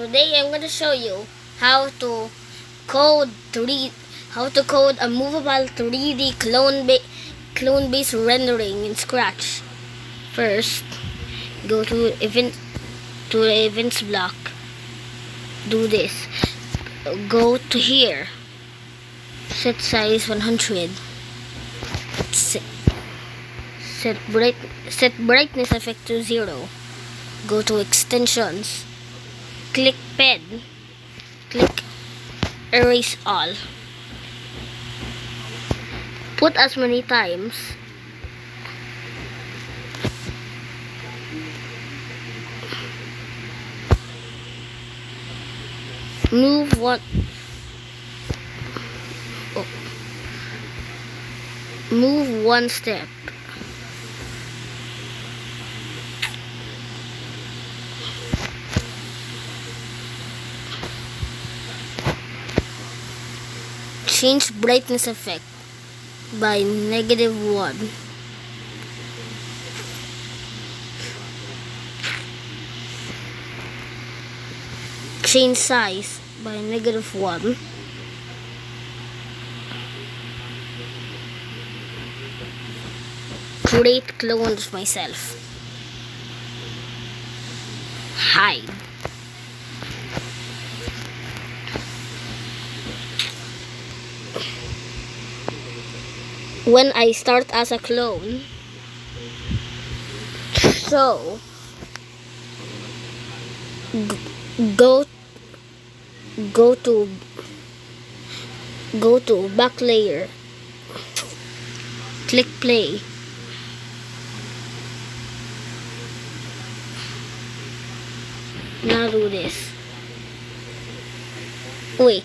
Today I'm going to show you how to code 3 how to code a movable 3D clone based rendering in Scratch. First, go to the events block. Do this. Go to here. Set size 100. Set brightness effect to 0. Go to extensions. Click pen. Click erase all. Put as many times. Move one. Move one step. Change brightness effect by -1. Change size by -1. Create clones myself. Hide. When I start as a clone, so go to back layer, click play. Now do this. Wait.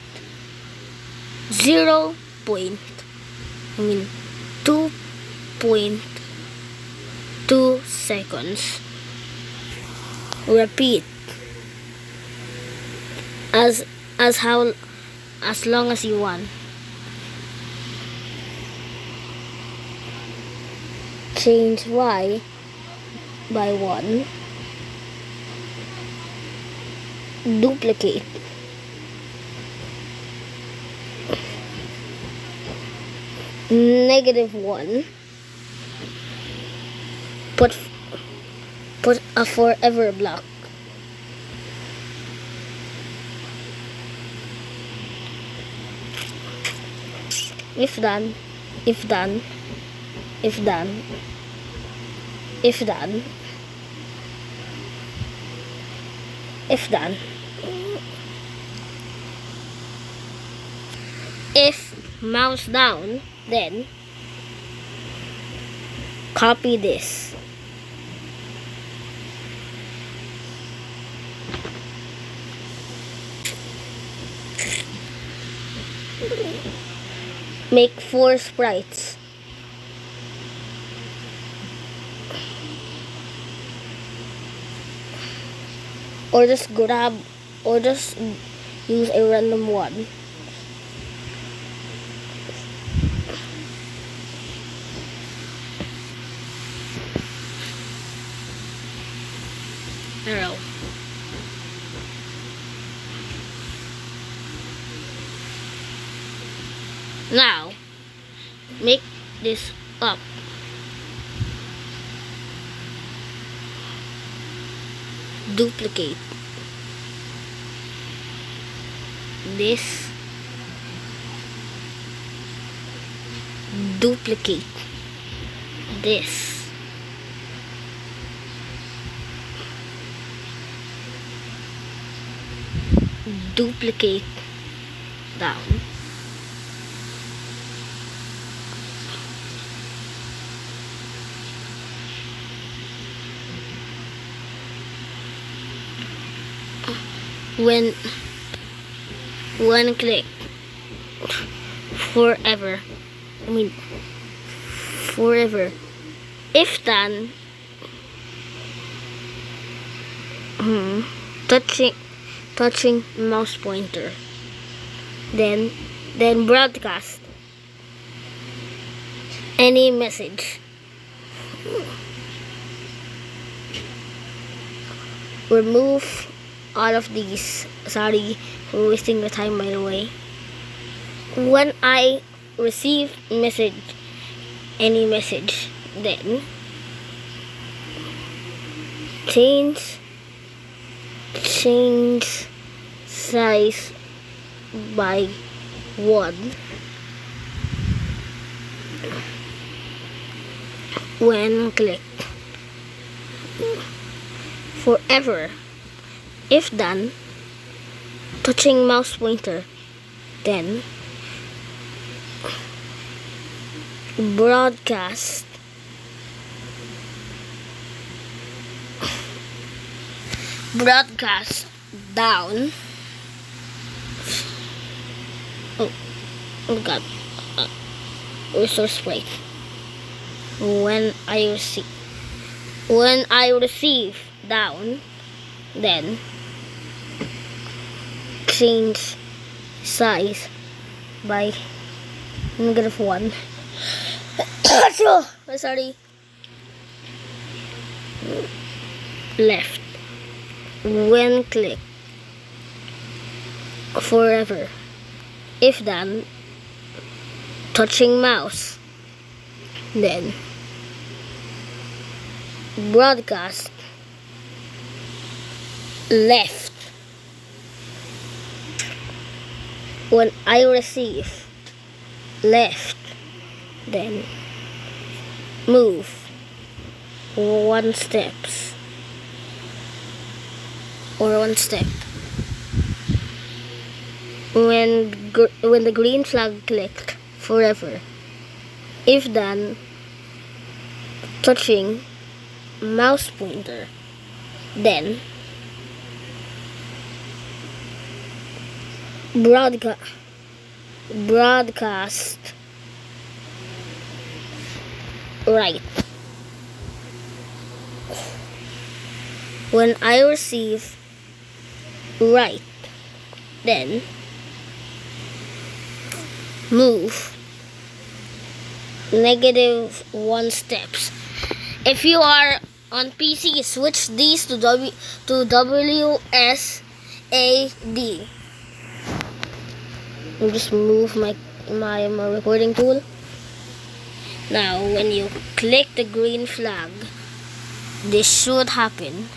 2.2 seconds. Repeat. As long as you want. Change Y by 1. Duplicate. -1. Put a forever block. If done. If done. If mouse down, then copy this. Make 4 sprites. Or just use a random one. Arrow. Now, make this up. Duplicate this. Duplicate this. Duplicate down. When one click, forever. If done, touching mouse pointer. Then broadcast any message. Remove all of these. Sorry for wasting your time, by the way. When I receive any message, then change size by 1 when clicked. Forever. If done, touching mouse pointer, then broadcast down. Oh god, resource spray. When I receive down, then change size by -1. Sorry. Left. When click. Forever. If done, touching mouse, then broadcast left. When I receive left, then move 1 step. When the green flag clicked, forever. If done, touching mouse pointer, then broadcast right. When I receive right, then move -1 steps. If you are on PC, switch these to WSAD. I'll just move my recording tool. Now, when you click the green flag, this should happen.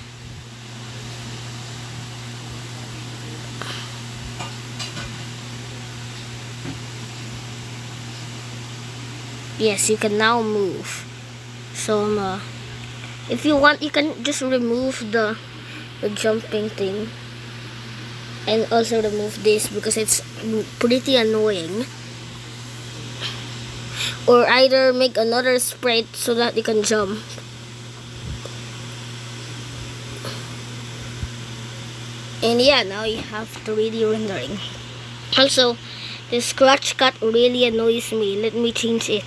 Yes, you can now move. So, if you want, you can just remove the jumping thing. And also remove this because it's pretty annoying. Or either make another sprite so that you can jump. And yeah, now you have 3D rendering. Also, the scratch cut really annoys me. Let me change it.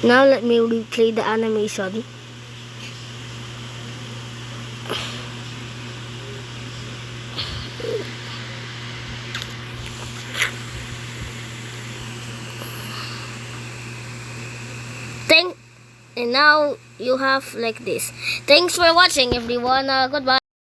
Now let me replay the animation. And now you have like this. Thanks for watching, everyone. Goodbye.